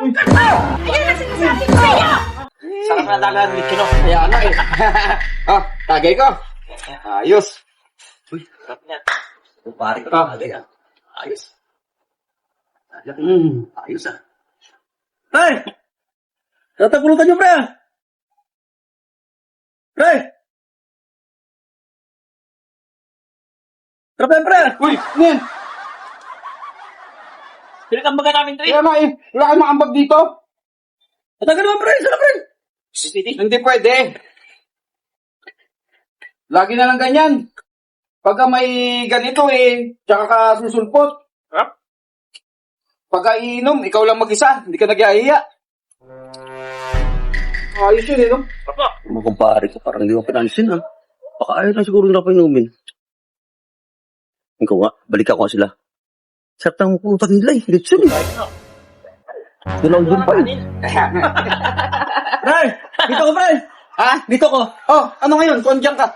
inuungkat mo! Ayan ang sinasabi ko sa'yo! Sarap na talaga ng lechon, no? Kaya ano eh. Oh, tagay ko. Ayos. Uy, sarap niya. Pare ko na tagay, ah. Ayos. Ayos, ah. Pre! Tatapulutan niyo, pre! Pre! Pre! Uy, ano yan? Pinakambaga namin, pre! Kaya nga eh. Wala kang makambag dito. Matagal naman, pre! Sana, pre! Hindi pwede. Lagi na lang ganyan. Pagka may ganito eh, tsaka ka susulpot. Pagka iinom, ikaw lang mag-isa. Hindi ka nag-iahiya. Ayos yun eh, no? Mga kumpare ko, parang hindi ko pinansin, ha? Baka ayaw na siguro na pinumin. Ikaw nga, balik ako sila. Sarap ng puta nila eh. Litson eh. Dalawang doon pa eh. Pre! Dito ko, pre! Ha? Dito ko! Oh, ano ngayon? Kondyang ka.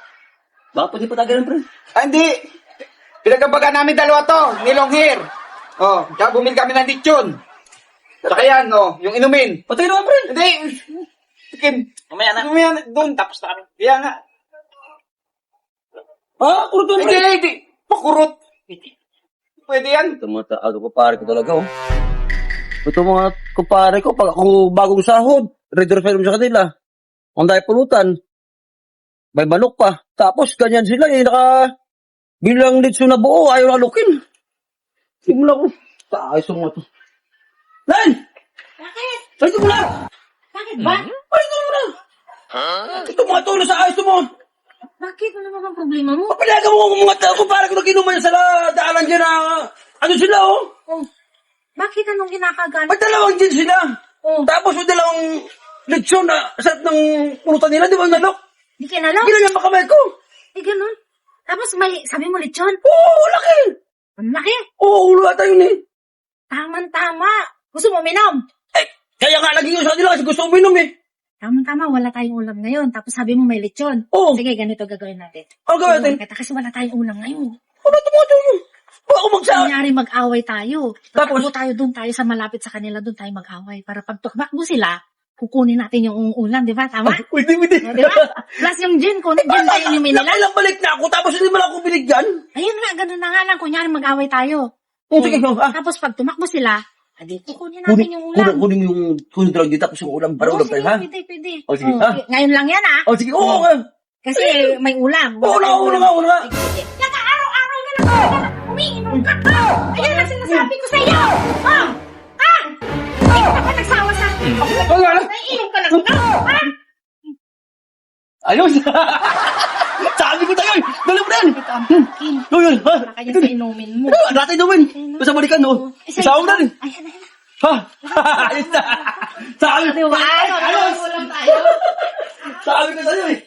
Baka pwede patagal pre. Ah, hindi. Pinagkabaga namin dalawa to. Nilong hair. Oh, tsaka bumili kami ng lechon. Tsaka yan, oh, yung inumin. Patay naman, pre! Hindi. Kim. Mamaya na. Mamaya na. Doon. Tapos na kami. Kaya nga. Ah, kurot doon, Hindi, pre! hindi. Pakurot. Pwede yan. Ito mga kumpare ko talaga, oh. Ito mga kumpare ko, pag ako bagong sahod, ready sa kanila. Ang dahil pulutan. May manok pa. Tapos, ganyan sila eh, bilang litso na buo, ayaw nalukin. Simula ko. Ayos mo ito. Lan! Bakit? Ayos mo na! Bakit ba? Ayos mo na! Ito mga tulo sa ayos mo. Bakit? Ano naman ang problema mo? Papalaga mo mga kumpare ko na kinuman sa daanan dyan na, ano sila, oh? Oh. Bakit anong kinakagan? Magdalawang din sila. Oh. Tapos may dalawang lechon na sarap ng pulutan nila, di ba nalok? Di kinalaw? Ginanyan makamay ko. Eh, ganun. Tapos may, sabi mo lechon. Oo, laki. Ang laki. Oo, ulo ata yun eh. Tama-tama. Gusto mo minom? Eh, kaya nga lagi yun sa kanila kasi gusto ko minom eh. Tama-tama, wala tayong ulam ngayon. Tapos sabi mo may lechon. Oo. Sige, ganito gagawin natin. Ano gawin natin? Kita kasi wala tayong ulam ngayon. Ano ito mga tulo? Ba ako magsa... Kunyari mag-away tayo. Tapos? Tatakbo tayo doon tayo sa malapit sa kanila, doon tayo mag-away. Para pag tukmakbo sila, kukunin natin yung ulam, di ba? Tama? Pwede. Di ba? Plus yung gin, kunin gin tayo yung nila. Ilang balik na ako tapos hindi mo lang ako binigyan. Ayun nga, ganun na nga lang. Kunyari mag-away tayo. Oo, sige. Tapos pag tumakbo sila, adi, kukunin natin yung ulam. Kunin mo yung kunin lang dito tapos yung ulam para ulam tayo, ha? Pwede. O, sige, ha? Ngayon lang yan, ha? O, sige, oo nga. Kasi may ulam. Oo nga. Sige. Kaya araw-araw na lang umiinom ka pa. Ayan ang sinasabi ko sa'yo. Hindi ka pa nagsawa sa akin. Naiinom ka lang ka. Ayos! Sabi ko tayo! Dali mo na yan! Ito ang pumpkin. Yun, ha? Wala kanya sa inumin mo. Ano? Natin naman! Basta balikan, no? Isama mo na rin! Ayan. Ha? Ayos na! Sabi ko! Diba? Ano? Ulam tayo. Sabi ko sa'yo, eh!